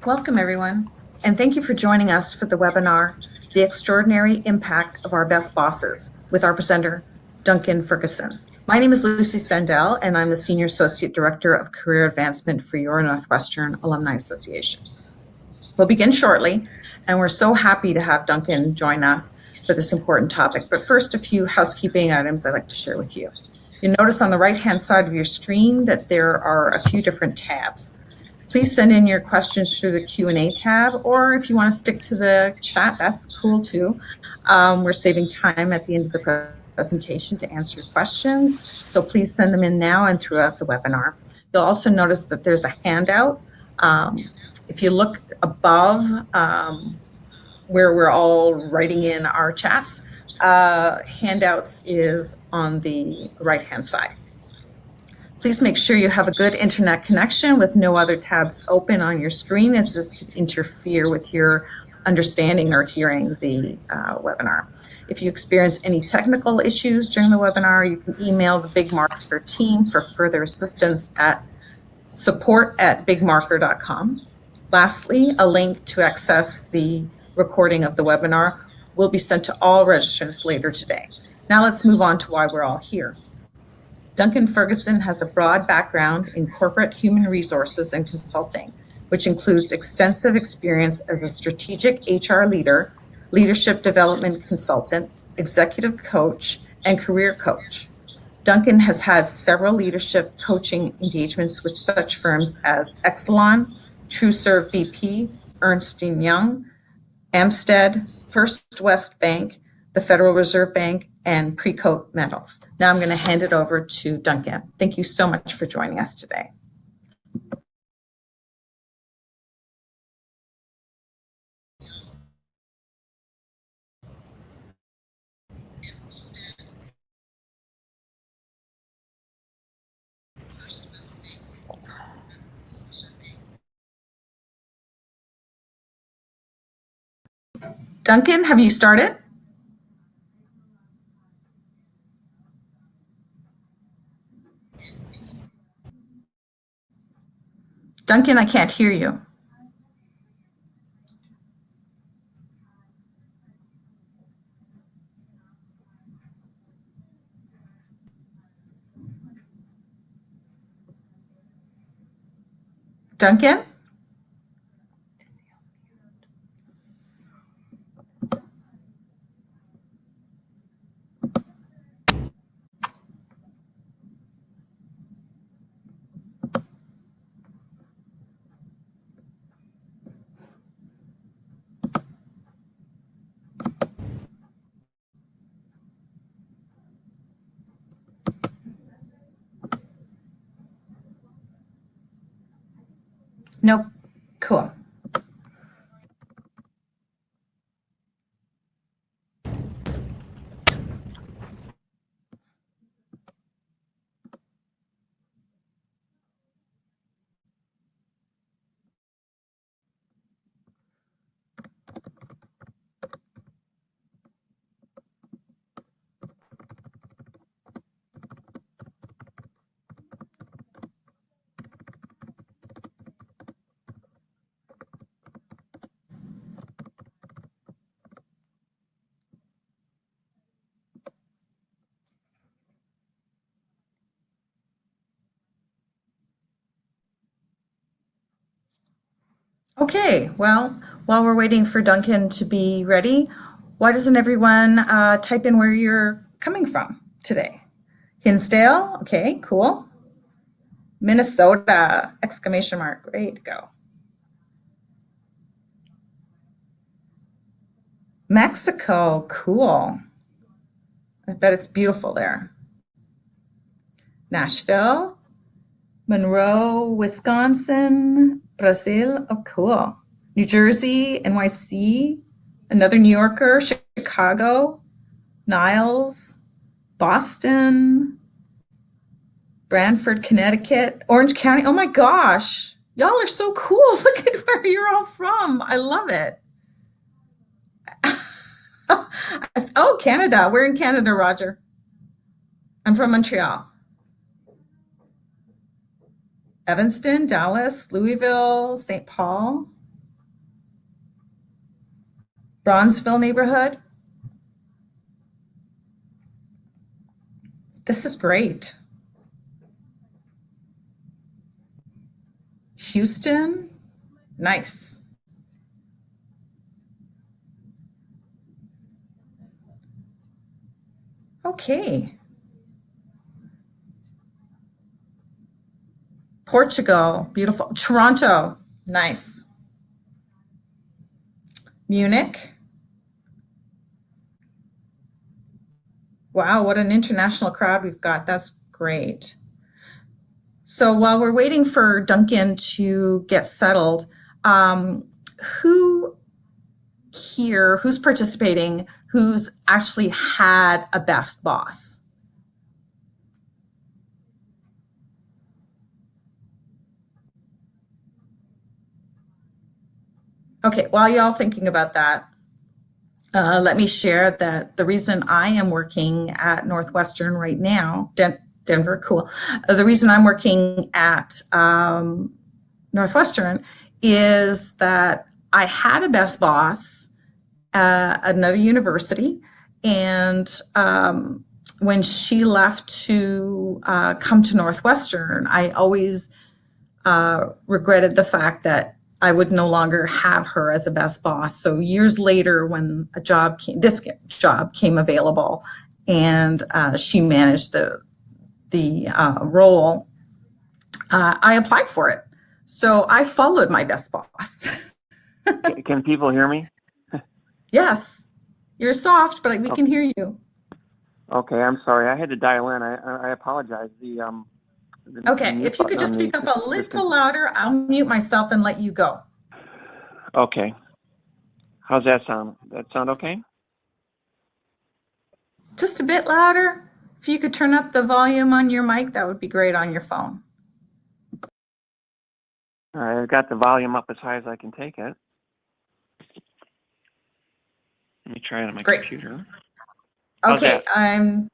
Welcome, everyone, and thank you for joining us for the webinar, The Extraordinary Impact of Our Best Bosses, with our presenter, Duncan Ferguson. My name is Lucy Sandell, and I'm the Senior Associate Director of Career Advancement for your Northwestern Alumni Association. We'll begin shortly, and we're so happy to have Duncan join us for this important topic. But first, a few housekeeping items I'd like to share with you. You'll notice on the right-hand side of your screen that there are a few different tabs. Please send in your questions through the Q&A tab, or if you want to stick to the chat, that's cool too. We're saving time at the end of the presentation to answer questions, so please send them in now and throughout the webinar. You'll also notice that there's a handout. If you look above where we're all writing in our chats, handouts is on the right-hand side. Please make sure you have a good internet connection with no other tabs open on your screen, as this could interfere with your understanding or hearing the webinar. If you experience any technical issues during the webinar, you can email the Big Marker team for further assistance at support@bigmarker.com. Lastly, a link to access the recording of the webinar will be sent to all registrants later today. Now let's move on to why we're all here. Duncan Ferguson has a broad background in corporate human resources and consulting, which includes extensive experience as a strategic HR leader, leadership development consultant, executive coach, and career coach. Duncan has had several leadership coaching engagements with such firms as Exelon, TrueServe BP, Ernst & Young, Amstead, First West Bank, the Federal Reserve Bank, and Precoat Metals. Now I'm going to hand it over to Duncan. Thank you so much for joining us today. Duncan, have you started? Duncan, I can't hear you. Duncan? Nope. Cool. Okay, well, while we're waiting for Duncan to be ready, why doesn't everyone type in where you're coming from today? Hinsdale, okay, cool. Minnesota, exclamation mark, ready to go. Mexico, cool. I bet it's beautiful there. Nashville, Monroe, Wisconsin, Brazil, oh cool. New Jersey, NYC, another New Yorker, Chicago, Niles, Boston, Brantford, Connecticut, Orange County. Oh my gosh, y'all are so cool. Look at where you're all from. I love it. Oh, Canada. We're in Canada, Roger. I'm from Montreal. Evanston, Dallas, Louisville, St. Paul. Bronzeville neighborhood. This is great. Houston, nice. Okay. Portugal, beautiful. Toronto, nice. Munich. Wow, what an international crowd we've got. That's great. So while we're waiting for Duncan to get settled, who here, who's participating, who's actually had a best boss? Okay, while y'all thinking about that, let me share that the reason I am working at Northwestern right now, Denver, cool. The reason I'm working at Northwestern is that I had a best boss at another university, and when she left to come to Northwestern, I always regretted the fact that I would no longer have her as a best boss. So years later, when this job came available, and she managed the role, I applied for it. So I followed my best boss. Can people hear me? Yes, you're soft, but we can hear you. Okay, I'm sorry. I had to dial in. I apologize. Okay, if you could just speak up a little louder, I'll mute myself and let you go. Okay. How's that sound? That sound okay? Just a bit louder. If you could turn up the volume on your mic, that would be great on your phone. All right, I've got the volume up as high as I can take it. Let me try it on my computer. Okay, I'm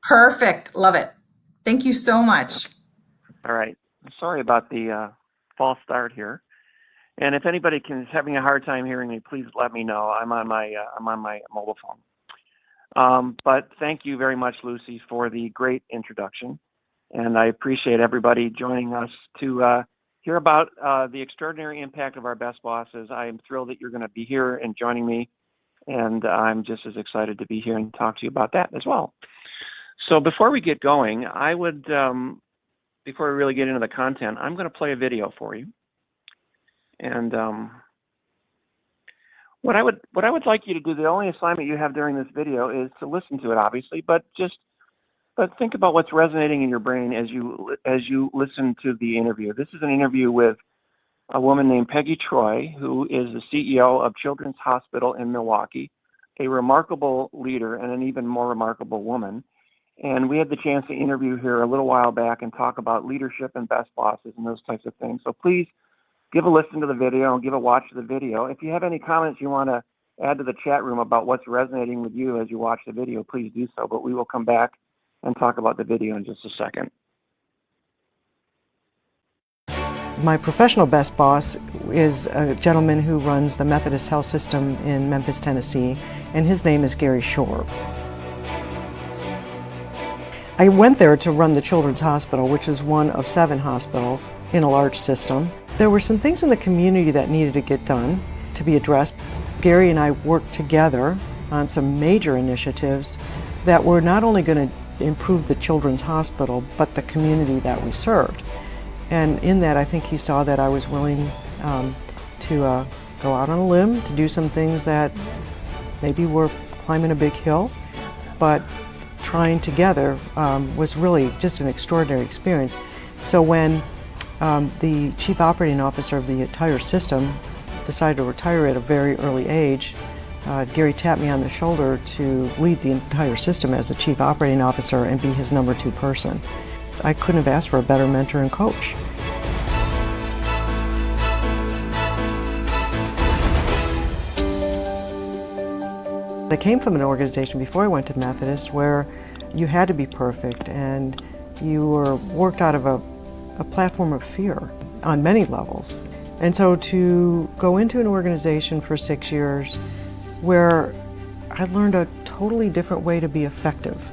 perfect. Love it. Thank you so much. All right. Sorry about the false start here. And if anybody is having a hard time hearing me, please let me know. I'm on my mobile phone. But thank you very much, Lucy, for the great introduction. And I appreciate everybody joining us to hear about the extraordinary impact of our best bosses. I am thrilled that you're going to be here and joining me. And I'm just as excited to be here and talk to you about that as well. So before we get going, I would, before we really get into the content, I'm going to play a video for you. And what I would like you to do, the only assignment you have during this video is to listen to it, obviously, but think about what's resonating in your brain as you listen to the interview. This is an interview with a woman named Peggy Troy, who is the CEO of Children's Hospital in Milwaukee, a remarkable leader and an even more remarkable woman. And we had the chance to interview her a little while back and talk about leadership and best bosses and those types of things. So please give a listen to the video and give a watch to the video. If you have any comments you want to add to the chat room about what's resonating with you as you watch the video, please do so. But we will come back and talk about the video in just a second. My professional best boss is a gentleman who runs the Methodist Health System in Memphis, Tennessee, and his name is Gary Shorb. I went there to run the Children's Hospital, which is one of 7 hospitals in a large system. There were some things in the community that needed to get done, to be addressed. Gary and I worked together on some major initiatives that were not only going to improve the Children's Hospital, but the community that we served. And in that, I think he saw that I was willing to go out on a limb, to do some things that maybe were climbing a big hill, but trying together was really just an extraordinary experience. So when the chief operating officer of the entire system decided to retire at a very early age, Gary tapped me on the shoulder to lead the entire system as the chief operating officer and be his number 2 person. I couldn't have asked for a better mentor and coach. I came from an organization before I went to Methodist where you had to be perfect and you were worked out of a platform of fear on many levels. And so to go into an organization for 6 years where I learned a totally different way to be effective,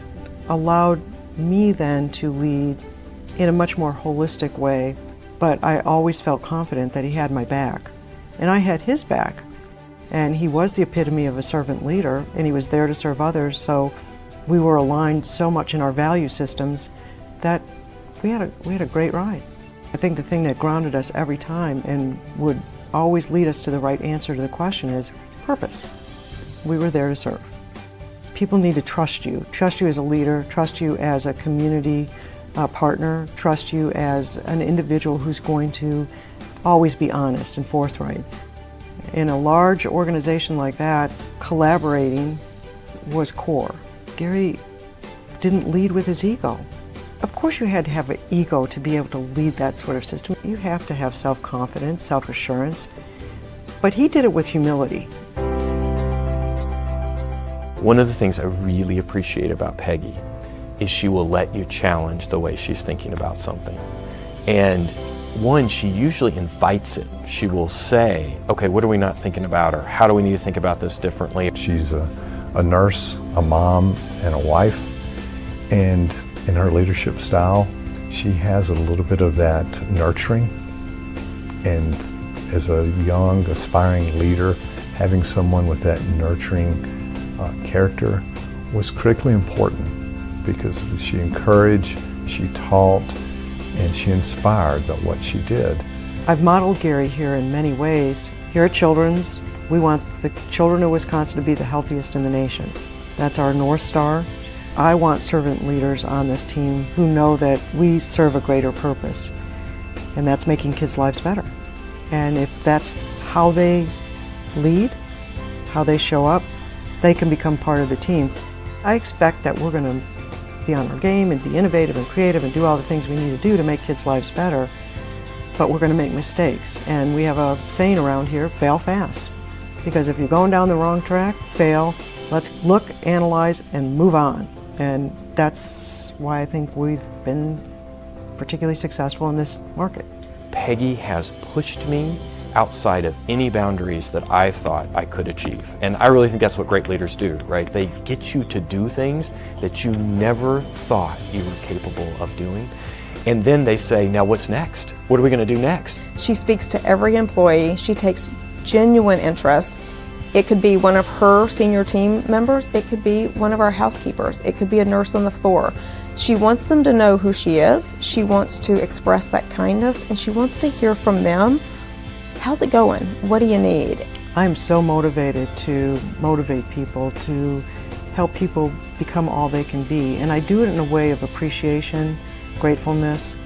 allowed me then to lead in a much more holistic way, but I always felt confident that he had my back. And I had his back. And he was the epitome of a servant leader, and he was there to serve others, so we were aligned so much in our value systems that we had a great ride. I think the thing that grounded us every time and would always lead us to the right answer to the question is purpose. We were there to serve. People need to trust you as a leader, trust you as a community partner, trust you as an individual who's going to always be honest and forthright. In a large organization like that, collaborating was core. Gary didn't lead with his ego. Of course you had to have an ego to be able to lead that sort of system. You have to have self-confidence, self-assurance, but he did it with humility. One of the things I really appreciate about Peggy is she will let you challenge the way she's thinking about something. And one, she usually invites it. She will say, okay, what are we not thinking about, or how do we need to think about this differently? She's a nurse, a mom, and a wife, and in her leadership style, she has a little bit of that nurturing. And as a young, aspiring leader, having someone with that nurturing character was critically important because she encouraged, she taught, and she inspired by what she did. I've modeled Gary here in many ways. Here at Children's, we want the children of Wisconsin to be the healthiest in the nation. That's our North Star. I want servant leaders on this team who know that we serve a greater purpose, and that's making kids' lives better. And if that's how they lead, how they show up, they can become part of the team. I expect that we're going to be on our game and be innovative and creative and do all the things we need to do to make kids' lives better, but we're going to make mistakes. And we have a saying around here, fail fast. Because if you're going down the wrong track, fail. Let's look, analyze, and move on. And that's why I think we've been particularly successful in this market. Peggy has pushed me outside of any boundaries that I thought I could achieve. And I really think that's what great leaders do, right? They get you to do things that you never thought you were capable of doing. And then they say, now what's next? What are we going to do next? She speaks to every employee. She takes genuine interest. It could be one of her senior team members. It could be one of our housekeepers. It could be a nurse on the floor. She wants them to know who she is. She wants to express that kindness, and she wants to hear from them. How's it going? What do you need? I'm so motivated to motivate people, to help people become all they can be. And I do it in a way of appreciation, gratefulness,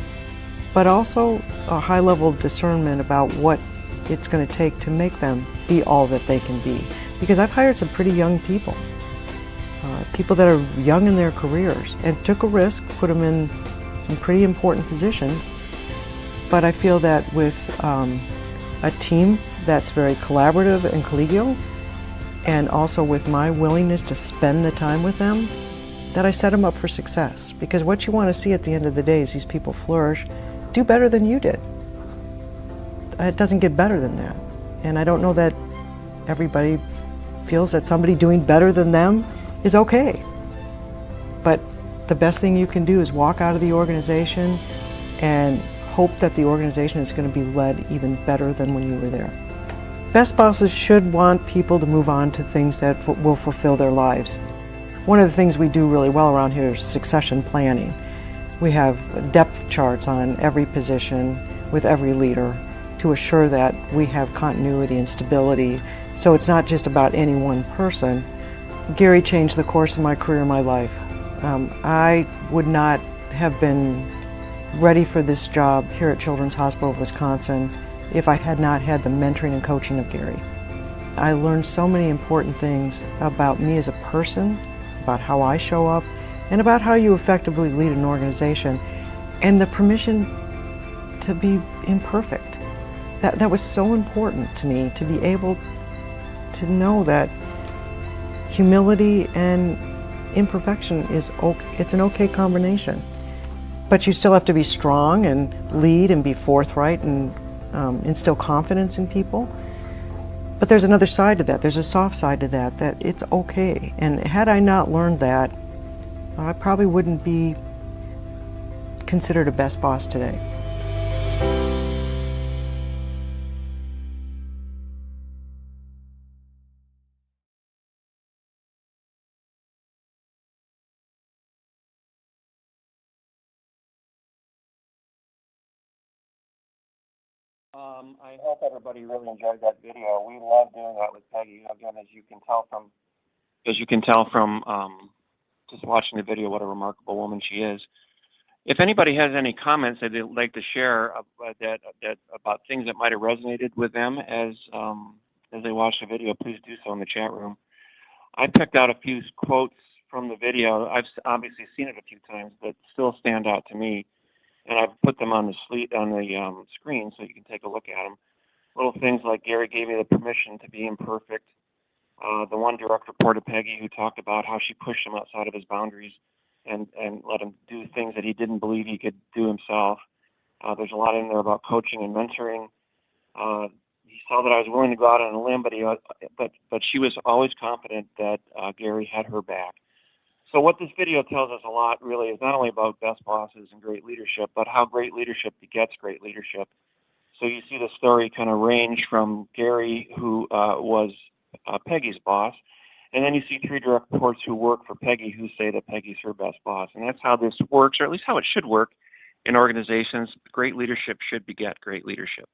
but also a high level of discernment about what it's going to take to make them be all that they can be. Because I've hired some pretty young people, people that are young in their careers, and took a risk, put them in some pretty important positions. But I feel that with a team that's very collaborative and collegial, and also with my willingness to spend the time with them, that I set them up for success. Because what you want to see at the end of the day is these people flourish, do better than you did. It doesn't get better than that. And I don't know that everybody feels that somebody doing better than them is okay. But the best thing you can do is walk out of the organization and hope that the organization is going to be led even better than when you were there. Best bosses should want people to move on to things that will fulfill their lives. One of the things we do really well around here is succession planning. We have depth charts on every position with every leader to assure that we have continuity and stability. So it's not just about any one person. Gary changed the course of my career and my life. I would not have been ready for this job here at Children's Hospital of Wisconsin if I had not had the mentoring and coaching of Gary. I learned so many important things about me as a person, about how I show up, and about how you effectively lead an organization, and the permission to be imperfect. That was so important to me, to be able to know that humility and imperfection it's an okay combination. But you still have to be strong and lead and be forthright and instill confidence in people. But there's another side to that. There's a soft side to that, that it's okay. And had I not learned that, I probably wouldn't be considered a best boss today. I hope everybody really enjoyed that video. We love doing that with Peggy. Again, as you can tell from just watching the video, what a remarkable woman she is. If anybody has any comments that they'd like to share about things that might have resonated with them as they watch the video, please do so in the chat room. I picked out a few quotes from the video. I've obviously seen it a few times, but still stand out to me. And I've put them on the screen so you can take a look at them. Little things like Gary gave me the permission to be imperfect. The one direct report of Peggy who talked about how she pushed him outside of his boundaries and let him do things that he didn't believe he could do himself. There's a lot in there about coaching and mentoring. He saw that I was willing to go out on a limb, but she was always confident that Gary had her back. So what this video tells us a lot really is not only about best bosses and great leadership, but how great leadership begets great leadership. So you see the story kind of range from Gary, who was Peggy's boss, and then you see 3 direct reports who work for Peggy who say that Peggy's her best boss. And that's how this works, or at least how it should work in organizations. Great leadership should beget great leadership.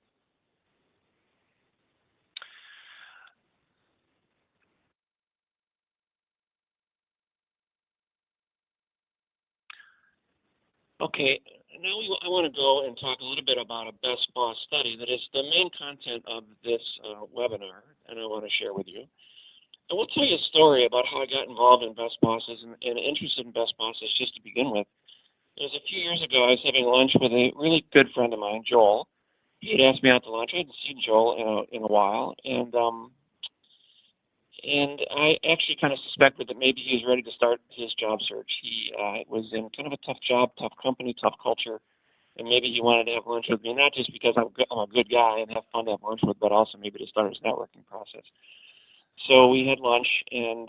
Okay, now I want to go and talk a little bit about a best boss study that is the main content of this webinar, and I want to share with you. I will tell you a story about how I got involved in best bosses and interested in best bosses just to begin with. It was a few years ago. I was having lunch with a really good friend of mine, Joel. He had asked me out to lunch. I hadn't seen Joel in a while, and I actually kind of suspected that maybe he was ready to start his job search. He was in kind of a tough job, tough company, tough culture, and maybe he wanted to have lunch with me, not just because I'm a good guy and have fun to have lunch with, but also maybe to start his networking process. So we had lunch, and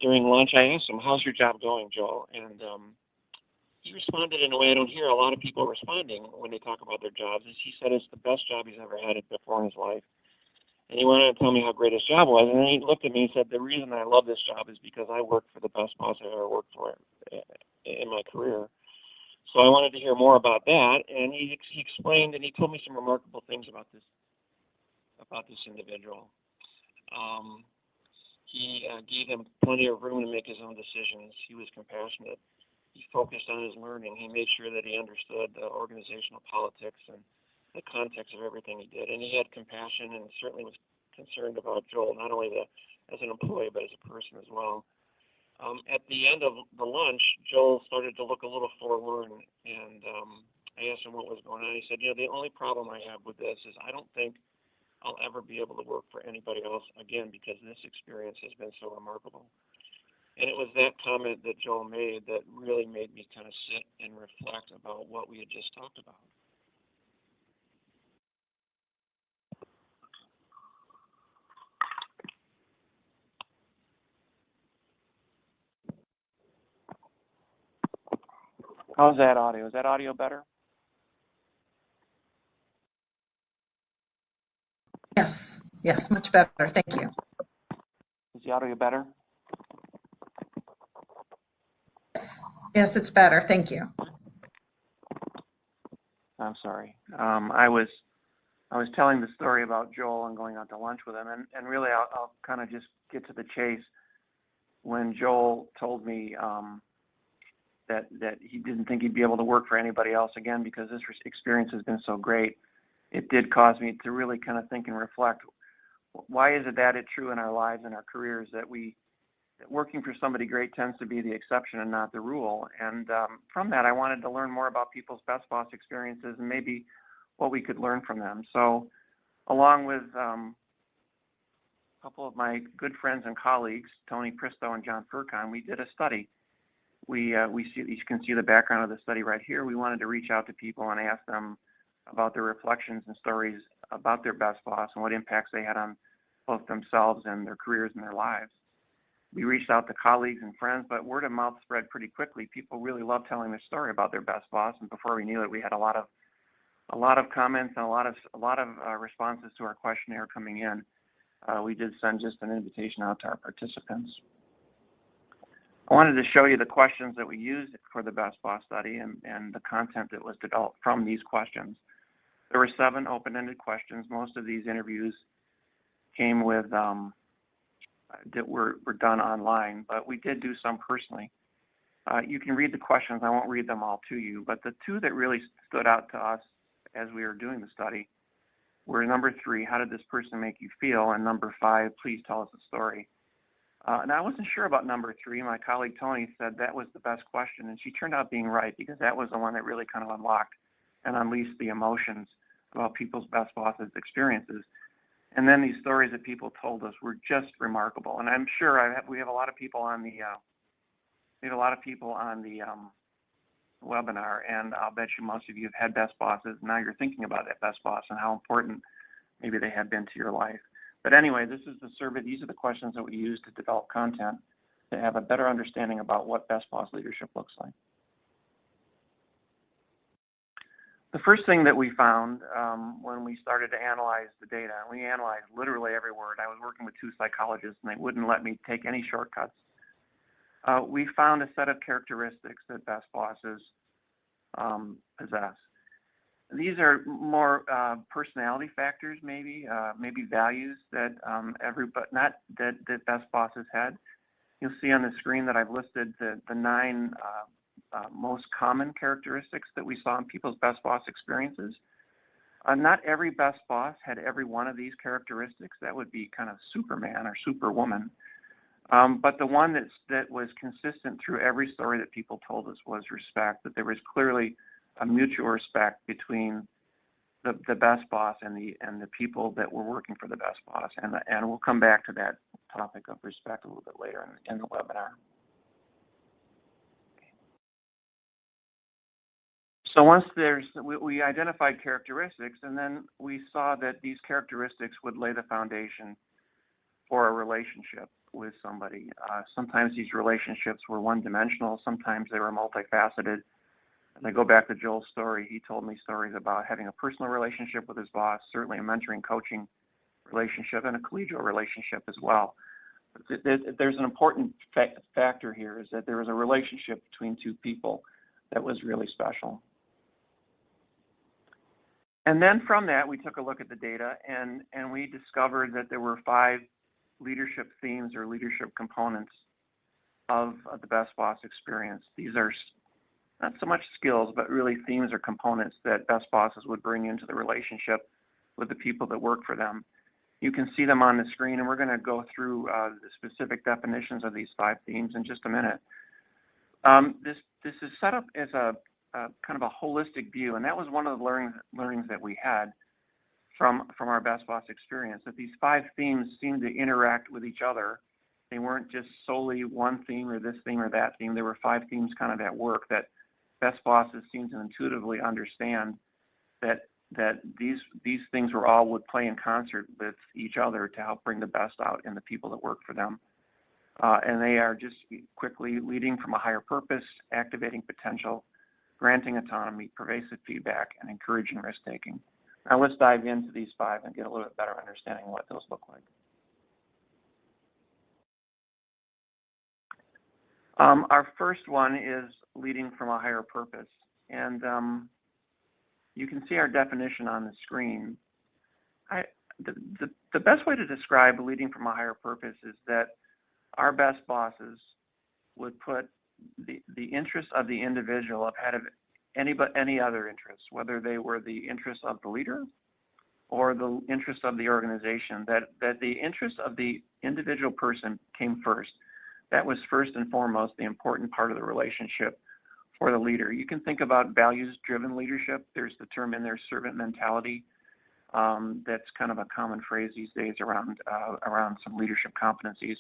during lunch I asked him, "How's your job going, Joel?" And he responded in a way I don't hear a lot of people responding when they talk about their jobs. He said it's the best job he's ever had before in his life. And he wanted to tell me how great his job was. And then he looked at me and said, "The reason I love this job is because I work for the best boss I've ever worked for in my career." So I wanted to hear more about that. And he explained, and he told me some remarkable things about this individual. He gave him plenty of room to make his own decisions. He was compassionate. He focused on his learning. He made sure that he understood the organizational politics and the context of everything he did, and he had compassion and certainly was concerned about Joel, not only as an employee, but as a person as well. At the end of the lunch, Joel started to look a little forlorn, and I asked him what was going on. He said, "The only problem I have with this is I don't think I'll ever be able to work for anybody else again because this experience has been so remarkable." And it was that comment that Joel made that really made me kind of sit and reflect about what we had just talked about. How's that audio? Is that audio better? Yes, much better. Thank you. Is the audio better? Yes, it's better. Thank you. I'm sorry. I was telling the story about Joel and going out to lunch with him, and really I'll kind of just get to the chase. When Joel told me that he didn't think he'd be able to work for anybody else again because this experience has been so great, it did cause me to really kind of think and reflect. Why is it that it's true in our lives and our careers that working for somebody great tends to be the exception and not the rule? And from that, I wanted to learn more about people's best boss experiences and maybe what we could learn from them. So along with a couple of my good friends and colleagues, Tony Pristo and John Furcon, we did a study. You can see the background of the study right here. We wanted to reach out to people and ask them about their reflections and stories about their best boss and what impacts they had on both themselves and their careers and their lives. We reached out to colleagues and friends, but word of mouth spread pretty quickly. People really loved telling their story about their best boss, and before we knew it, we had a lot of comments and a lot of responses to our questionnaire coming in. We did send just an invitation out to our participants. I wanted to show you the questions that we used for the Best Boss study and the content that was developed from these questions. There were 7 open-ended questions. Most of these interviews came with that were done online, but we did do some personally. You can read the questions. I won't read them all to you, but the 2 that really stood out to us as we were doing the study were number 3, how did this person make you feel? And number 5, please tell us a story. And I wasn't sure about number 3. My colleague Tony said that was the best question, and she turned out being right, because that was the one that really kind of unlocked and unleashed the emotions about people's best bosses' experiences. And then these stories that people told us were just remarkable. And I'm sure we have a lot of people on the webinar, and I'll bet you most of you have had best bosses. Now you're thinking about that best boss and how important maybe they have been to your life. But anyway, this is the survey. These are the questions that we use to develop content to have a better understanding about what best boss leadership looks like. The first thing that we found when we started to analyze the data, and we analyzed literally every word. I was working with 2 psychologists, and they wouldn't let me take any shortcuts. We found a set of characteristics that best bosses possess. These are more personality factors, maybe values that that best bosses had. You'll see on the screen that I've listed the 9 most common characteristics that we saw in people's best boss experiences. Not every best boss had every one of these characteristics. That would be kind of Superman or Superwoman. But the one that was consistent through every story that people told us was respect, that there was clearly a mutual respect between the best boss and the people that were working for the best boss. And we'll come back to that topic of respect a little bit later in the webinar. So once we identified characteristics, and then we saw that these characteristics would lay the foundation for a relationship with somebody. Sometimes these relationships were one-dimensional. Sometimes they were multifaceted. And I go back to Joel's story. He told me stories about having a personal relationship with his boss, certainly a mentoring, coaching relationship, and a collegial relationship as well. But there's an important factor here, is that there was a relationship between 2 people that was really special. And then from that, we took a look at the data, and we discovered that there were 5 leadership themes or leadership components of the best boss experience. These are not so much skills, but really themes or components that best bosses would bring into the relationship with the people that work for them. You can see them on the screen, and we're going to go through the specific definitions of these 5 themes in just a minute. This is set up as a kind of a holistic view, and that was one of the learnings that we had from our best boss experience, that these 5 themes seemed to interact with each other. They weren't just solely one theme or this theme or that theme. There were 5 themes kind of at work that best bosses seem to intuitively understand that these things would play in concert with each other to help bring the best out in the people that work for them. And they are just quickly leading from a higher purpose, activating potential, granting autonomy, pervasive feedback, and encouraging risk-taking. Now let's dive into these 5 and get a little bit better understanding of what those look like. Our first one is leading from a higher purpose. And you can see our definition on the screen. The best way to describe leading from a higher purpose is that our best bosses would put the interests of the individual ahead of any other interests, whether they were the interests of the leader or the interests of the organization, that the interests of the individual person came first. That was first and foremost the important part of the relationship for the leader. You can think about values-driven leadership. There's the term in there, servant mentality. That's kind of a common phrase these days around some leadership competencies.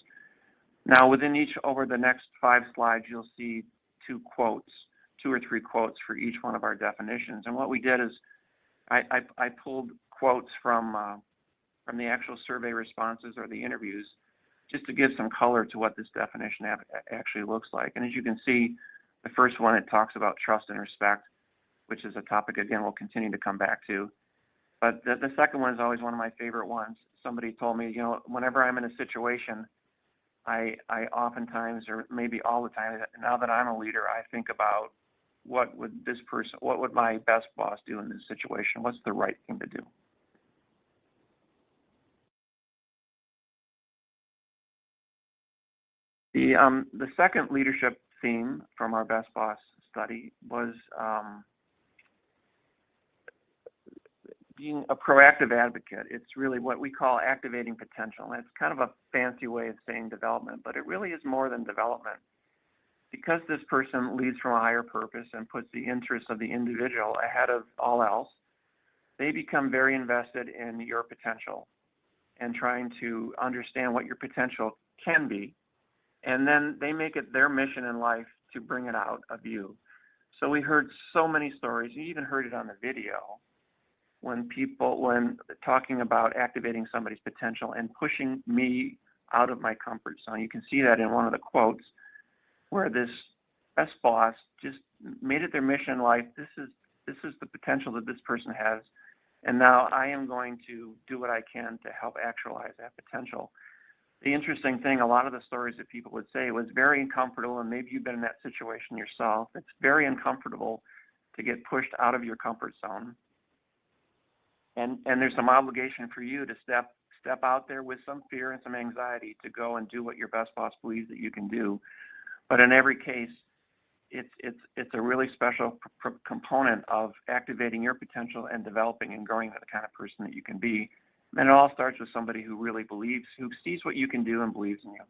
Now, within each, over the next 5 slides, you'll see 2 or 3 quotes for each one of our definitions. And what we did is I pulled quotes from from the actual survey responses or the interviews, just to give some color to what this definition actually looks like. And as you can see, the first one, it talks about trust and respect, which is a topic, again, we'll continue to come back to. But the second one is always one of my favorite ones. Somebody told me, whenever I'm in a situation, I oftentimes, or maybe all the time, now that I'm a leader, I think about what would my best boss do in this situation? What's the right thing to do? The second leadership theme from our Best Boss study was being a proactive advocate. It's really what we call activating potential. And it's kind of a fancy way of saying development, but it really is more than development. Because this person leads from a higher purpose and puts the interests of the individual ahead of all else, they become very invested in your potential and trying to understand what your potential can be. And then they make it their mission in life to bring it out of you. So we heard so many stories. You even heard it on the video when talking about activating somebody's potential and pushing me out of my comfort zone. You can see that in one of the quotes where this best boss just made it their mission in life. This is the potential that this person has. And now I am going to do what I can to help actualize that potential. The interesting thing, a lot of the stories that people would say was very uncomfortable, and maybe you've been in that situation yourself. It's very uncomfortable to get pushed out of your comfort zone. And there's some obligation for you to step out there with some fear and some anxiety to go and do what your best boss believes that you can do. But in every case, it's a really special component of activating your potential and developing and growing the kind of person that you can be. And it all starts with somebody who really believes, who sees what you can do and believes in you.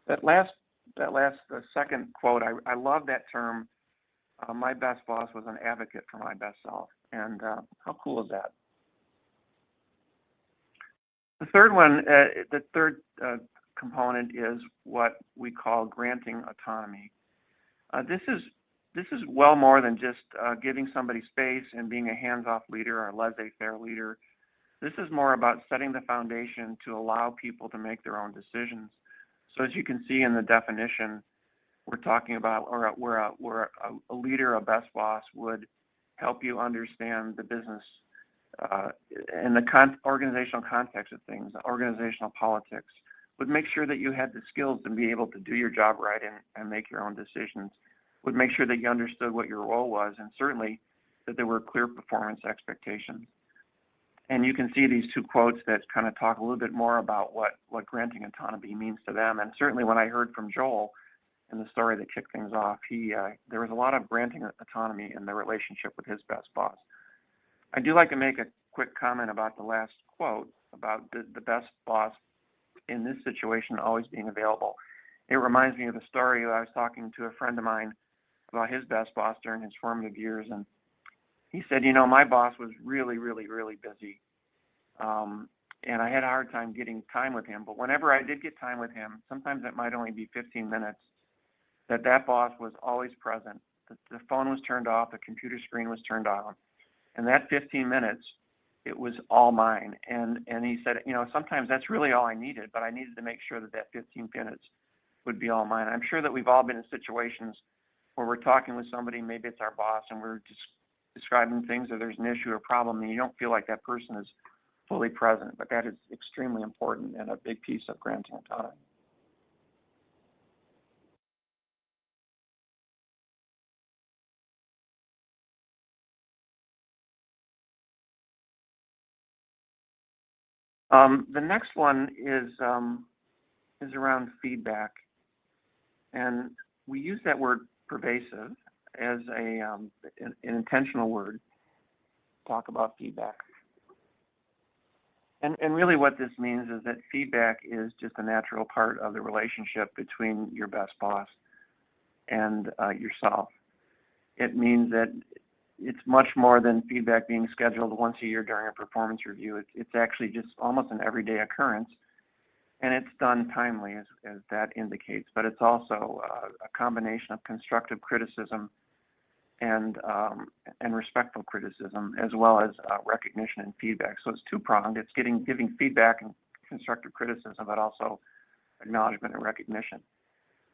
The second quote, I love that term. My best boss was an advocate for my best self. And how cool is that? The third one, component is what we call granting autonomy. This is well more than just giving somebody space and being a hands-off leader or a laissez-faire leader. This is more about setting the foundation to allow people to make their own decisions. So as you can see in the definition, we're talking about where a leader, a best boss, would help you understand the business and the organizational context of things, organizational politics, would make sure that you had the skills to be able to do your job right and make your own decisions, would make sure that you understood what your role was, and certainly that there were clear performance expectations. And you can see these two quotes that kind of talk a little bit more about what granting autonomy means to them. And certainly when I heard from Joel in the story that kicked things off, there was a lot of granting autonomy in the relationship with his best boss. I do like to make a quick comment about the last quote about the best boss in this situation always being available. It reminds me of the story. I was talking to a friend of mine about his best boss during his formative years, and he said, my boss was really, really, really busy, and I had a hard time getting time with him. But whenever I did get time with him, sometimes it might only be 15 minutes, that boss was always present. The phone was turned off, the computer screen was turned on, and that 15 minutes, it was all mine. And he said, sometimes that's really all I needed, but I needed to make sure that 15 minutes would be all mine. I'm sure that we've all been in situations where we're talking with somebody, maybe it's our boss, and we're just describing things, or there's an issue or problem, and you don't feel like that person is fully present. But that is extremely important and a big piece of granting autonomy. The next one is around feedback, and we use that word pervasive as an intentional word to talk about feedback. And really what this means is that feedback is just a natural part of the relationship between your best boss and yourself. It means that it's much more than feedback being scheduled once a year during a performance review. It's actually just almost an everyday occurrence, and it's done timely, as that indicates. But it's also a combination of constructive criticism and respectful criticism, as well as recognition and feedback. So it's two-pronged. It's giving feedback and constructive criticism, but also acknowledgement and recognition.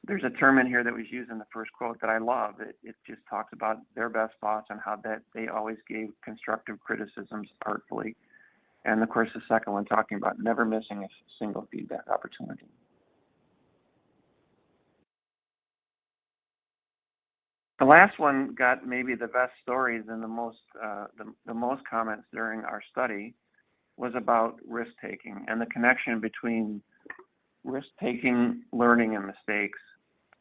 There's a term in here that was used in the first quote that I love. It just talks about their best boss and how that they always gave constructive criticisms artfully. And of course, the second one talking about never missing a single feedback opportunity. The last one got maybe the best stories and the most comments during our study was about risk-taking and the connection between risk-taking, learning, and mistakes.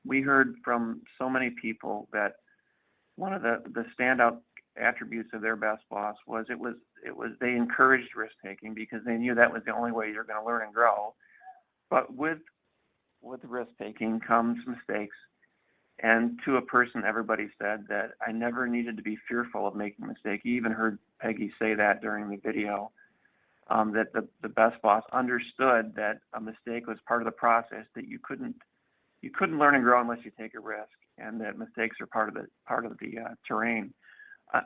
We heard from so many people that one of the standout attributes of their best boss was they encouraged risk-taking because they knew that was the only way you're going to learn and grow. But with risk-taking comes mistakes. And to a person, everybody said that I never needed to be fearful of making a mistake. You even heard Peggy say that during the video, that the best boss understood that a mistake was part of the process, that you couldn't learn and grow unless you take a risk, and that mistakes are part of the terrain.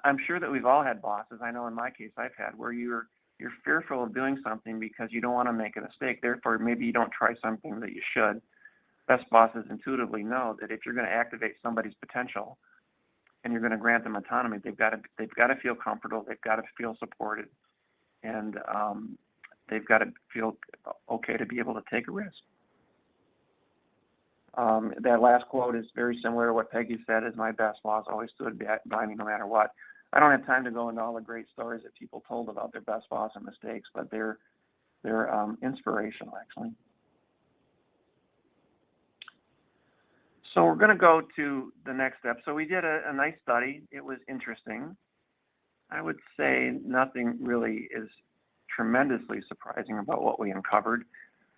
I'm sure that we've all had bosses. I know in my case I've had where you're fearful of doing something because you don't want to make a mistake. Therefore, maybe you don't try something that you should. Best bosses intuitively know that if you're going to activate somebody's potential and you're going to grant them autonomy, they've got to feel comfortable, they've got to feel supported, and they've got to feel okay to be able to take a risk. That last quote is very similar to what Peggy said, is my best boss always stood by me no matter what. I don't have time to go into all the great stories that people told about their best boss and mistakes, but they're inspirational, actually. So we're going to go to the next step. So we did a nice study. It was interesting. I would say nothing really is tremendously surprising about what we uncovered.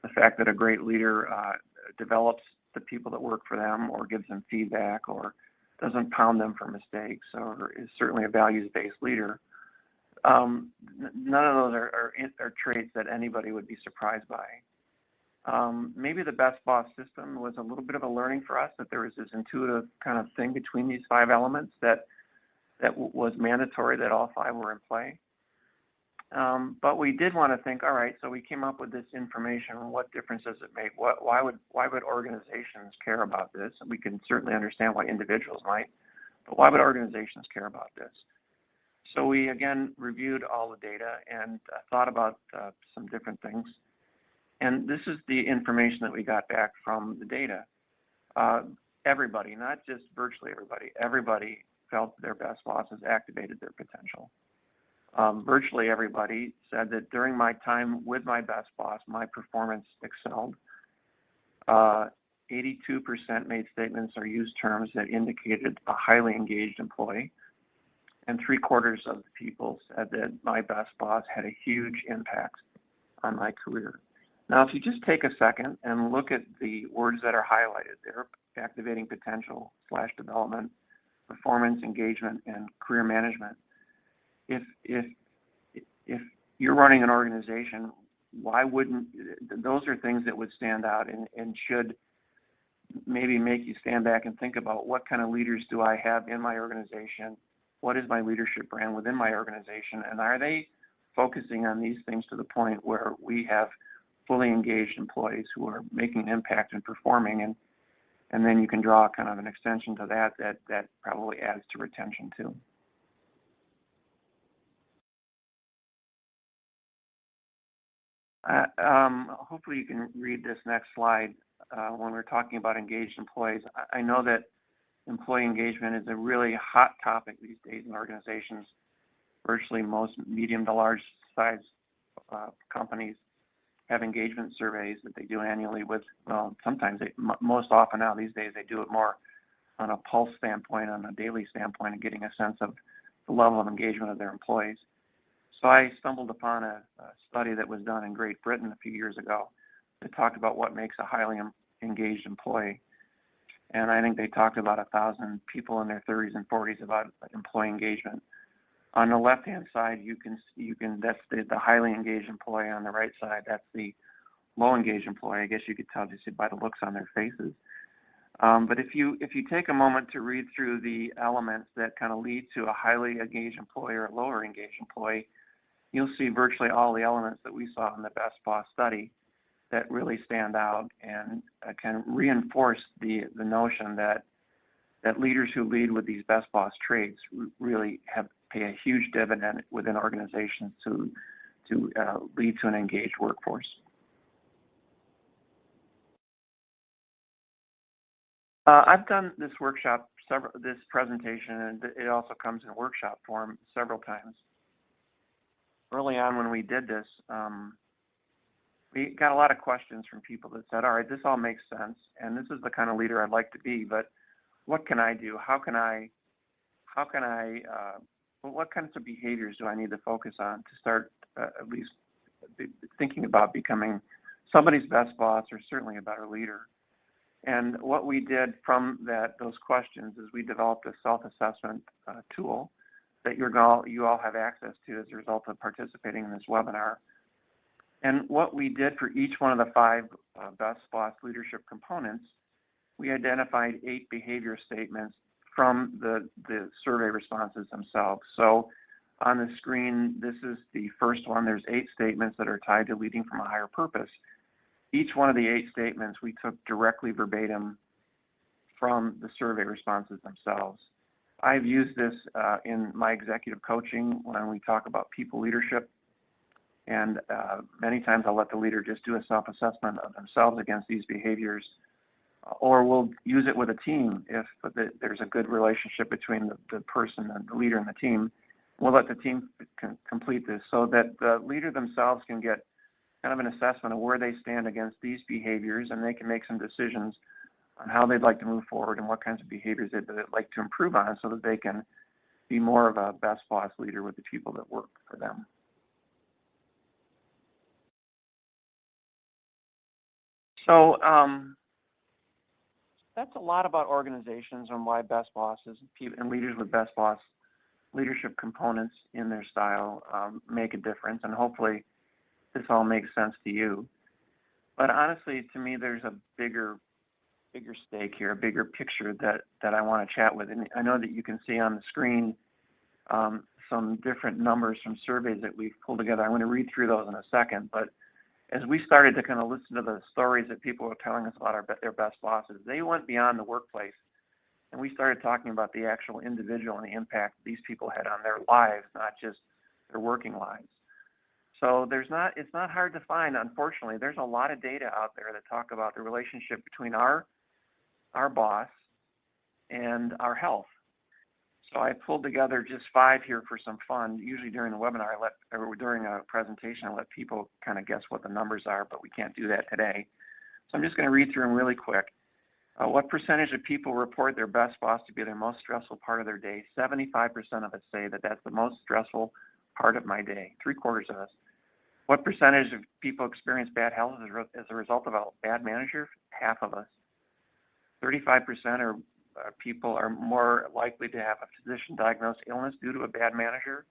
The fact that a great leader develops the people that work for them, or gives them feedback, or doesn't pound them for mistakes, or is certainly a values-based leader. None of those are traits that anybody would be surprised by. Maybe the best boss system was a little bit of a learning for us, that there was this intuitive kind of thing between these 5 elements that was mandatory, that all 5 were in play. But we did want to think, all right, so we came up with this information. What difference does it make? Why would organizations care about this? And we can certainly understand why individuals might, but why would organizations care about this? So we again reviewed all the data and thought about some different things. And this is the information that we got back from the data. Everybody, not just virtually everybody felt their best bosses activated their potential. Virtually everybody said that during my time with my best boss, my performance excelled. 82% made statements or used terms that indicated a highly engaged employee. And 3/4 of the people said that my best boss had a huge impact on my career. Now, if you just take a second and look at the words that are highlighted there, activating potential / development, performance, engagement, and career management. If you're running an organization, why wouldn't those are things that would stand out and should maybe make you stand back and think about what kind of leaders do I have in my organization? What is my leadership brand within my organization? And are they focusing on these things to the point where we have fully engaged employees who are making an impact and performing, and then you can draw kind of an extension to that probably adds to retention too. Hopefully you can read this next slide when we're talking about engaged employees. I know that employee engagement is a really hot topic these days in organizations. Virtually most medium to large size companies have engagement surveys that they do annually with, well, sometimes most often now these days they do it more on a pulse standpoint, on a daily standpoint, and getting a sense of the level of engagement of their employees. So I stumbled upon a study that was done in Great Britain a few years ago that talked about what makes a highly engaged employee. And I think they talked about 1,000 people in their 30s and 40s about employee engagement. On the left-hand side, you can that's the highly engaged employee. On the right side, that's the low engaged employee. I guess you could tell just by the looks on their faces. But if you take a moment to read through the elements that kind of lead to a highly engaged employee or a lower engaged employee, you'll see virtually all the elements that we saw in the Best Boss study that really stand out and can reinforce the notion that leaders who lead with these Best Boss traits really pay a huge dividend within organizations to lead to an engaged workforce. I've done this workshop, this presentation, and it also comes in workshop form several times. Early on when we did this, we got a lot of questions from people that said, all right, this all makes sense, and this is the kind of leader I'd like to be, but what can I do? What kinds of behaviors do I need to focus on to start at least thinking about becoming somebody's best boss or certainly a better leader? And what we did from those questions is we developed a self-assessment tool that you all have access to as a result of participating in this webinar. And what we did for each one of the 5 Best Boss leadership components, we identified 8 behavior statements from the survey responses themselves. So on the screen, this is the first one. There's 8 statements that are tied to leading from a higher purpose. Each one of the 8 statements we took directly verbatim from the survey responses themselves. I've used this in my executive coaching when we talk about people leadership. And many times I'll let the leader just do a self-assessment of themselves against these behaviors, or we'll use it with a team if there's a good relationship between the person and the leader and the team. We'll let the team complete this so that the leader themselves can get kind of an assessment of where they stand against these behaviors, and they can make some decisions on how they'd like to move forward and what kinds of behaviors they'd like to improve on so that they can be more of a best boss leader with the people that work for them. So that's a lot about organizations and why best bosses and leaders with best boss leadership components in their style make a difference, and hopefully this all makes sense to you. But honestly, to me, there's a bigger stake here, a bigger picture that I want to chat with. And I know that you can see on the screen some different numbers from surveys that we've pulled together. I'm going to read through those in a second, but as we started to kind of listen to the stories that people were telling us about their best bosses, they went beyond the workplace, and we started talking about the actual individual and the impact these people had on their lives, not just their working lives. So it's not hard to find, unfortunately. There's a lot of data out there that talk about the relationship between our boss and our health. So I pulled together just 5 here for some fun. Usually during the webinar, or during a presentation, I let people kind of guess what the numbers are, but we can't do that today. So I'm just going to read through them really quick. What percentage of people report their best boss to be their most stressful part of their day? 75% of us say that that's the most stressful part of my day, 3/4 of us. What percentage of people experience bad health as a result of a bad manager? Half of us. 35% of people are more likely to have a physician-diagnosed illness due to a bad manager.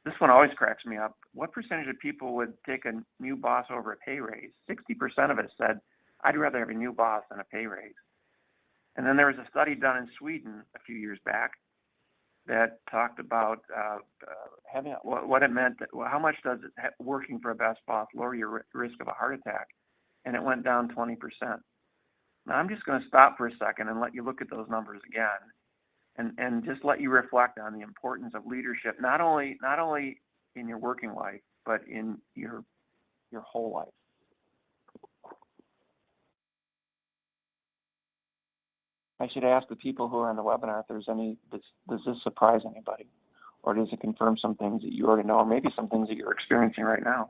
This one always cracks me up. What percentage of people would take a new boss over a pay raise? 60% of us said, I'd rather have a new boss than a pay raise. And then there was a study done in Sweden a few years back that talked about what it meant, how much does working for a best boss lower your risk of a heart attack? And it went down 20%. Now I'm just going to stop for a second and let you look at those numbers again, and just let you reflect on the importance of leadership, not only in your working life, but in your whole life. I should ask the people who are on the webinar if there's does this surprise anybody? Or does it confirm some things that you already know, or maybe some things that you're experiencing right now?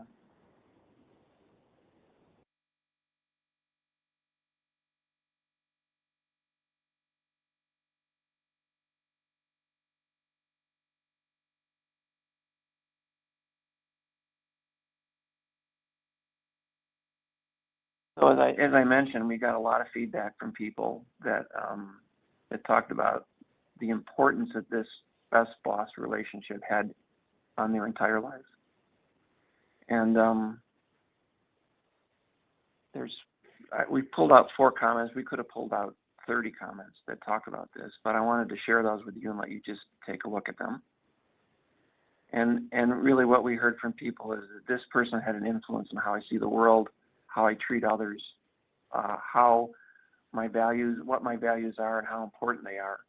So as I mentioned, we got a lot of feedback from people that talked about the importance that this best boss relationship had on their entire lives. And we pulled out 4 comments. We could have pulled out 30 comments that talk about this, but I wanted to share those with you and let you just take a look at them. And really what we heard from people is that this person had an influence on how I see the world, how I treat others, how my values, what my values are, and how important they are.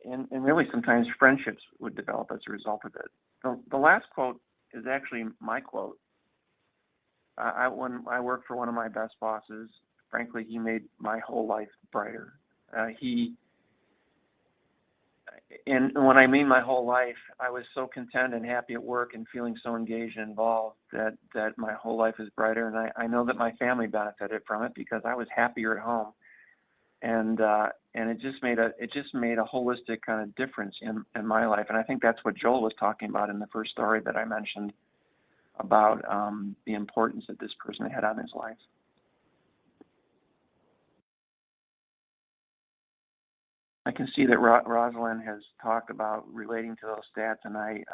And really sometimes friendships would develop as a result of it. The last quote is actually my quote. When I worked for one of my best bosses, frankly, he made my whole life brighter. And when I mean my whole life, I was so content and happy at work and feeling so engaged and involved that my whole life is brighter. And I know that my family benefited from it because I was happier at home. And it just made a holistic kind of difference in my life. And I think that's what Joel was talking about in the first story that I mentioned about the importance that this person had on his life. I can see that Rosalind has talked about relating to those stats, and I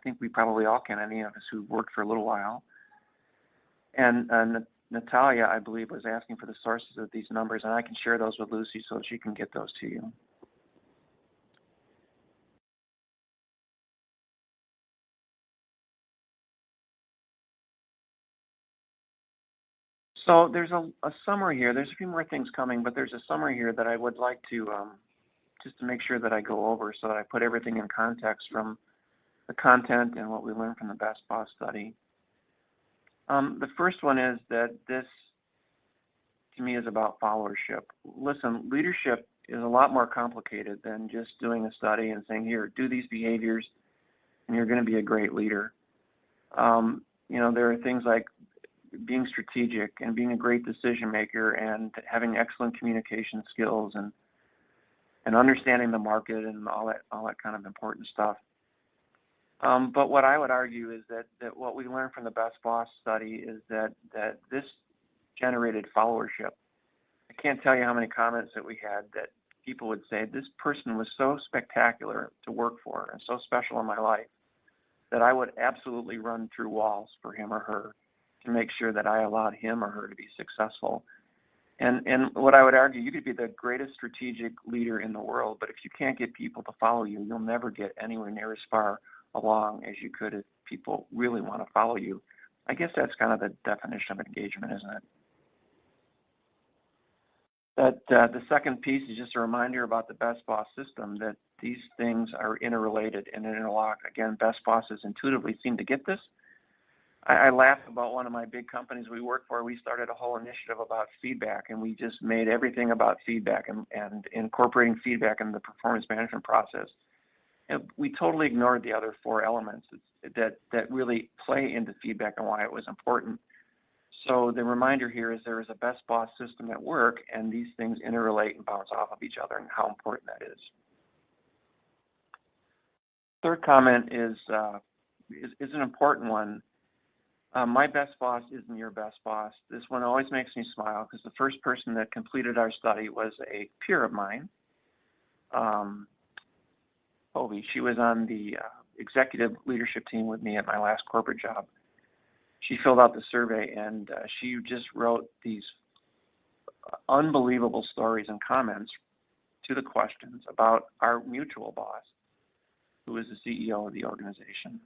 think we probably all can, any of us who've worked for a little while. And Natalia, I believe, was asking for the sources of these numbers, and I can share those with Lucy so that she can get those to you. So there's a summary here. There's a few more things coming, but there's a summary here that I would like to just to make sure that I go over so that I put everything in context from the content and what we learned from the Best Boss study. The first one is that this, to me, is about followership. Listen, leadership is a lot more complicated than just doing a study and saying, here, do these behaviors, and you're going to be a great leader. There are things like being strategic and being a great decision maker and having excellent communication skills and understanding the market and all that kind of important stuff. But what I would argue is that what we learned from the Best Boss study is that this generated followership. I can't tell you how many comments that we had that people would say, this person was so spectacular to work for and so special in my life that I would absolutely run through walls for him or her to make sure that I allowed him or her to be successful. And what I would argue, you could be the greatest strategic leader in the world, but if you can't get people to follow you, you'll never get anywhere near as far along as you could if people really want to follow you. I guess that's kind of the definition of engagement, isn't it? The second piece is just a reminder about the Best Boss system, that these things are interrelated and interlocked. Again, Best Bosses intuitively seem to get this. I laugh about one of my big companies we work for. We started a whole initiative about feedback, and we just made everything about feedback and incorporating feedback in the performance management process. And we totally ignored the other four elements that really play into feedback and why it was important. So the reminder here is there is a Best Boss system at work, and these things interrelate and bounce off of each other, and how important that is. Third comment is an important one. My best boss isn't your best boss. This one always makes me smile because the first person that completed our study was a peer of mine, Ovi. She was on the executive leadership team with me at my last corporate job. She filled out the survey, and she just wrote these unbelievable stories and comments to the questions about our mutual boss, who was the CEO of the organization.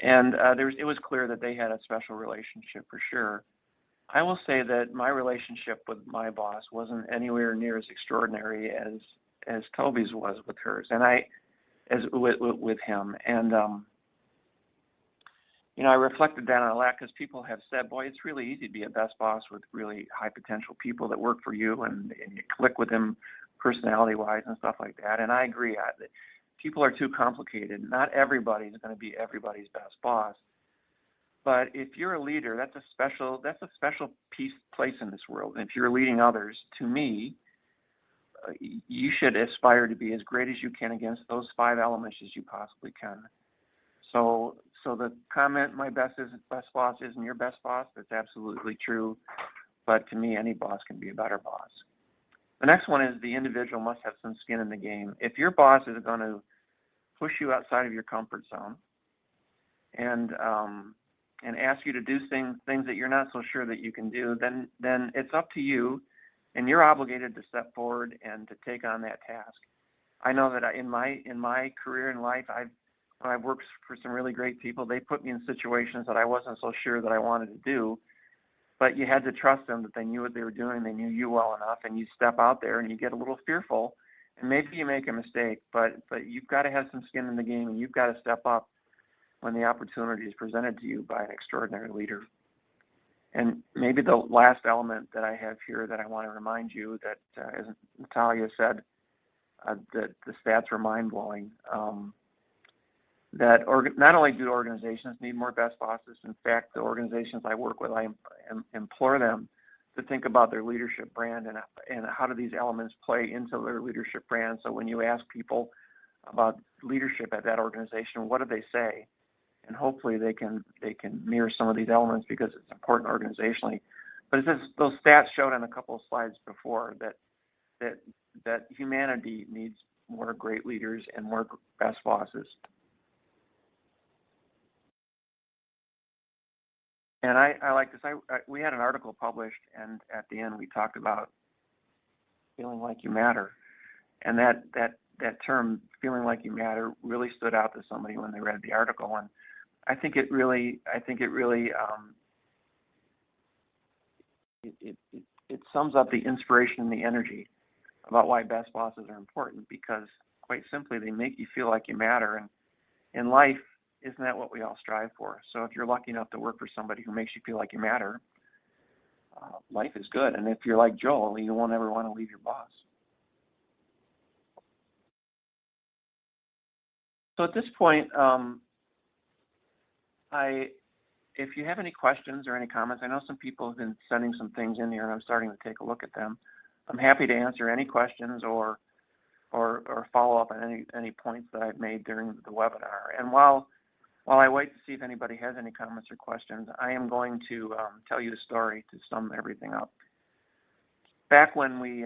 And it was clear that they had a special relationship for sure. I will say that my relationship with my boss wasn't anywhere near as extraordinary as Toby's was with hers, and with him. And I reflected that on a lot because people have said, boy, it's really easy to be a best boss with really high potential people that work for you, and you click with them personality-wise and stuff like that. And I agree. People are too complicated. Not everybody's going to be everybody's best boss. But if you're a leader, that's a special place in this world. And if you're leading others, to me, you should aspire to be as great as you can against those 5 elements as you possibly can. So the comment, my best boss isn't your best boss, that's absolutely true. But to me, any boss can be a better boss. The next one is the individual must have some skin in the game. If your boss is going to push you outside of your comfort zone and and ask you to do things that you're not so sure that you can do, then it's up to you, and you're obligated to step forward and to take on that task. I know that in my career in life, I've worked for some really great people. They put me in situations that I wasn't so sure that I wanted to do, but you had to trust them that they knew what they were doing. They knew you well enough, and you step out there and you get a little fearful, and maybe you make a mistake, but you've got to have some skin in the game, and you've got to step up when the opportunity is presented to you by an extraordinary leader. And maybe the last element that I have here that I want to remind you that, as Natalia said, that the stats were mind-blowing. Not only do organizations need more best bosses, in fact, the organizations I work with, I implore them to think about their leadership brand and how do these elements play into their leadership brand. So when you ask people about leadership at that organization, what do they say? And hopefully they can mirror some of these elements because it's important organizationally. But it's just, those stats showed on a couple of slides before that humanity needs more great leaders and more best bosses. And I like this. We had an article published, and at the end we talked about feeling like you matter, and that term, feeling like you matter, really stood out to somebody when they read the article. And I think it really sums up the inspiration and the energy about why best bosses are important, because quite simply they make you feel like you matter. And in life, isn't that what we all strive for? So if you're lucky enough to work for somebody who makes you feel like you matter, life is good. And if you're like Joel, you won't ever want to leave your boss. So at this point, if you have any questions or any comments, I know some people have been sending some things in here, and I'm starting to take a look at them. I'm happy to answer any questions or follow up on any points that I've made during the webinar. And while I wait to see if anybody has any comments or questions, I am going to tell you a story to sum everything up. Back when we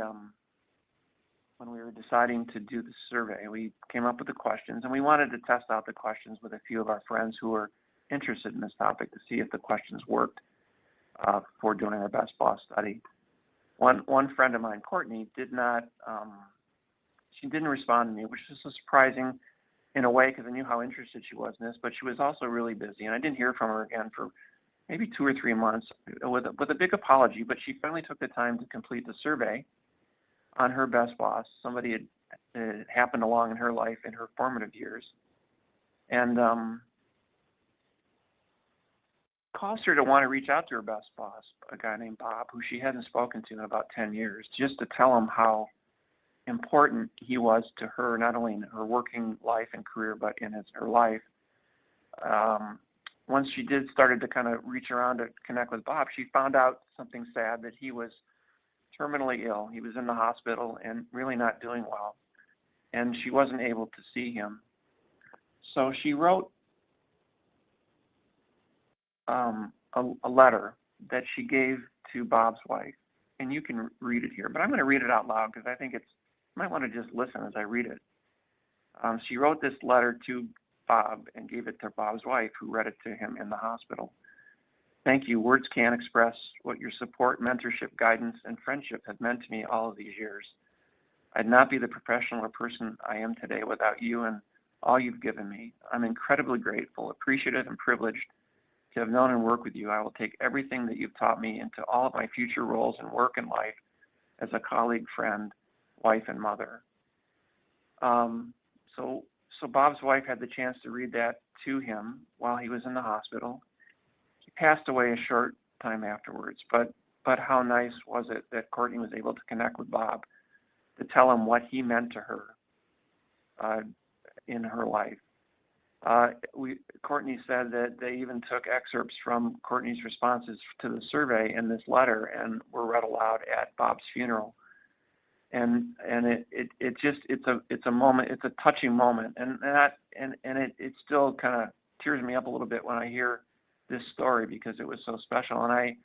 were deciding to do the survey, we came up with the questions, and we wanted to test out the questions with a few of our friends who were interested in this topic to see if the questions worked for doing our best boss study. One friend of mine, Courtney, she didn't respond to me, which was surprising in a way because I knew how interested she was in this, but she was also really busy, and I didn't hear from her again for maybe 2 or 3 months with a big apology. But she finally took the time to complete the survey on her best boss, somebody had happened along in her life in her formative years, and caused her to want to reach out to her best boss, a guy named Bob, who she hadn't spoken to in about 10 years, just to tell him how important he was to her, not only in her working life and career, but in her life. Once she started to kind of reach around to connect with Bob, she found out something sad, that he was terminally ill. He was in the hospital and really not doing well, and she wasn't able to see him. So she wrote a letter that she gave to Bob's wife, and you can read it here, but I'm going to read it out loud because I think you might want to just listen as I read it. She wrote this letter to Bob and gave it to Bob's wife, who read it to him in the hospital. Thank you. Words can't express what your support, mentorship, guidance, and friendship have meant to me all of these years. I'd not be the professional or person I am today without you and all you've given me. I'm incredibly grateful, appreciative, and privileged to have known and worked with you. I will take everything that you've taught me into all of my future roles in work and life as a colleague, friend, wife, and mother. So Bob's wife had the chance to read that to him while he was in the hospital. He passed away a short time afterwards, but how nice was it that Courtney was able to connect with Bob to tell him what he meant to her in her life. Courtney said that they even took excerpts from Courtney's responses to the survey in this letter and were read aloud at Bob's funeral. And it's a moment, it's a touching moment, and it still kind of tears me up a little bit when I hear this story because it was so special. And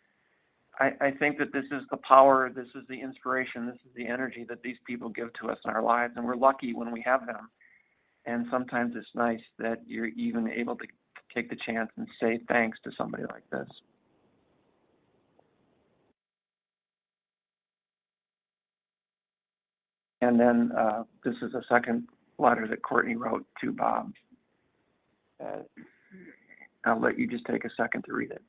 I think that this is the power, this is the inspiration, this is the energy that these people give to us in our lives, and we're lucky when we have them. And sometimes it's nice that you're even able to take the chance and say thanks to somebody like this. And then this is a second letter that Courtney wrote to Bob. I'll let you just take a second to read it.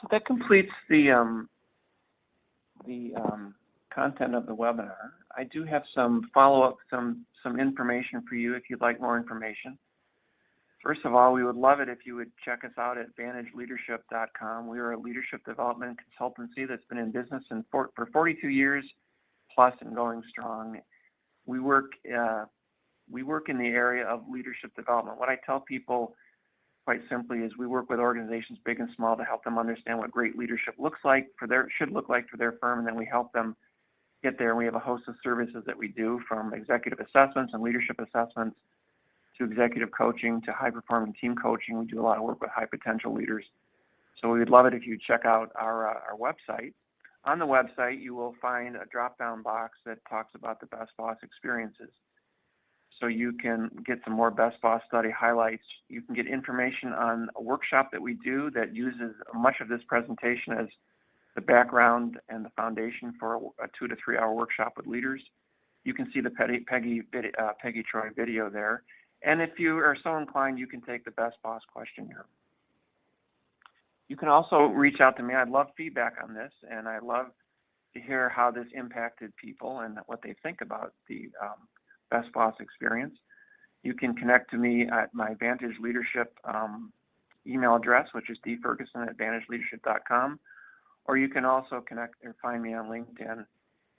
So that completes the content of the webinar. I do have some follow-up, some information for you if you'd like more information. First of all, we would love it if you would check us out at vantageleadership.com. We are a leadership development consultancy that's been in business for 42 years plus and going strong. We work in the area of leadership development. What I tell people quite simply is we work with organizations big and small to help them understand what great leadership should look like for their firm, and then we help them get there. We have a host of services that we do, from executive assessments and leadership assessments to executive coaching to high performing team coaching. We do a lot of work with high potential leaders. So we would love it if you check out our website. On the website, you will find a drop-down box that talks about the Best Boss experiences. So you can get some more Best Boss study highlights. You can get information on a workshop that we do that uses much of this presentation as the background and the foundation for a 2 to 3 hour workshop with leaders. You can see the Peggy Troy video there. And if you are so inclined, you can take the Best Boss questionnaire. You can also reach out to me. I'd love feedback on this, and I love to hear how this impacted people and what they think about the Best Boss experience. You can connect to me at my Vantage Leadership email address, which is dferguson@vantageleadership.com, or you can also connect or find me on LinkedIn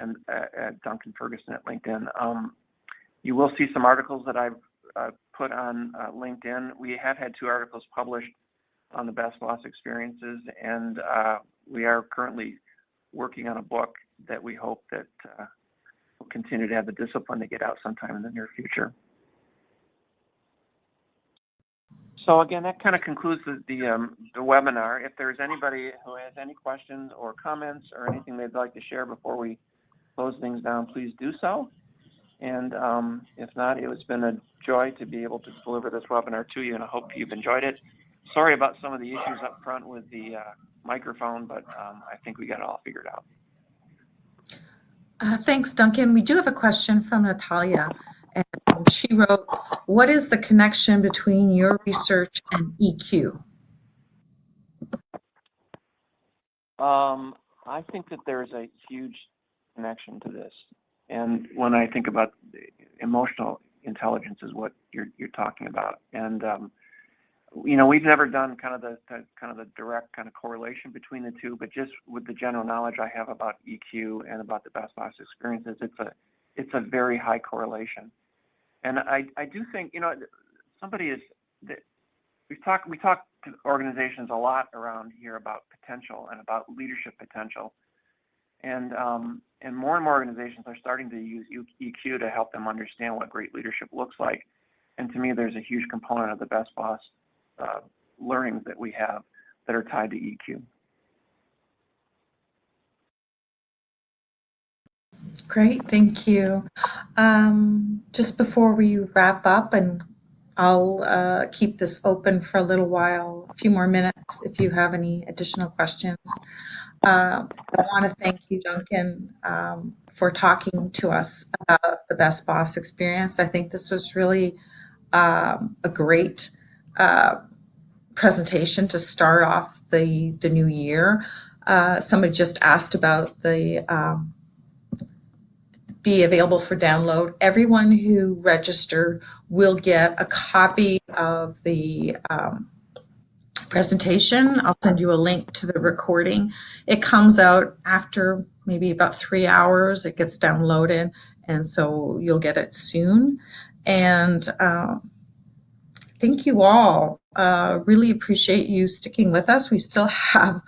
and at Duncan Ferguson at LinkedIn. You will see some articles that I've put on LinkedIn. We have had 2 articles published on the Best Boss experiences, and we are currently working on a book that we hope that will continue to have the discipline to get out sometime in the near future. So again, that kind of concludes the webinar. If there's anybody who has any questions or comments or anything they'd like to share before we close things down, please do so. And if not, it's been a joy to be able to deliver this webinar to you, and I hope you've enjoyed it. Sorry about some of the issues up front with the microphone, but I think we got it all figured out. Thanks, Duncan. We do have a question from Natalia, and she wrote, what is the connection between your research and EQ? I think that there's a huge connection to this. And when I think about emotional intelligence is what you're talking about. And you know, we've never done kind of the direct kind of correlation between the two, but just with the general knowledge I have about EQ and about the Best Boss experiences, it's a very high correlation. And I do think, you know, we talk to organizations a lot around here about potential and about leadership potential. And more and more organizations are starting to use EQ to help them understand what great leadership looks like. And to me, there's a huge component of the Best Boss learnings that we have that are tied to EQ. Great, thank you. Just before we wrap up, and I'll keep this open for a little while, a few more minutes if you have any additional questions. I want to thank you, Duncan, for talking to us about the Best Boss experience. I think this was really a great presentation to start off the new year. Somebody just asked about the be available for download. Everyone who registered will get a copy of the presentation. I'll send you a link to the recording. It comes out after maybe about 3 hours. It gets downloaded, and so you'll get it soon. And thank you all. Really appreciate you sticking with us. We still have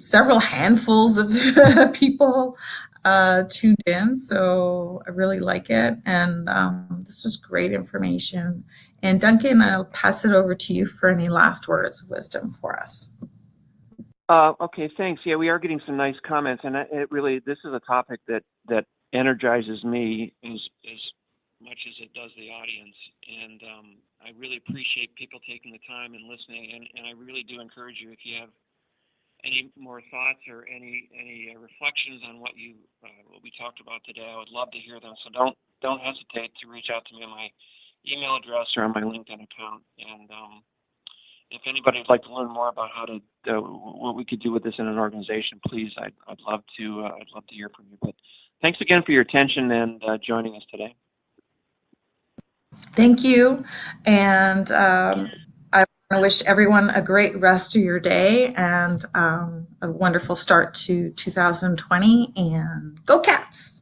several handfuls of people tuned in. So I really like it. And this was great information. And Duncan, I'll pass it over to you for any last words of wisdom for us. Okay, thanks. Yeah, we are getting some nice comments, and this is a topic that energizes me as much as it does the audience. And I really appreciate people taking the time and listening. And I really do encourage you, if you have any more thoughts or any reflections on what we talked about today, I would love to hear them. So don't hesitate to reach out to me on my email address or on my LinkedIn account. And if anybody would like to learn more about how to what we could do with this in an organization, please, I'd love to hear from you. But thanks again for your attention and joining us today. Thank you, and I want to wish everyone a great rest of your day and a wonderful start to 2020. And go Cats!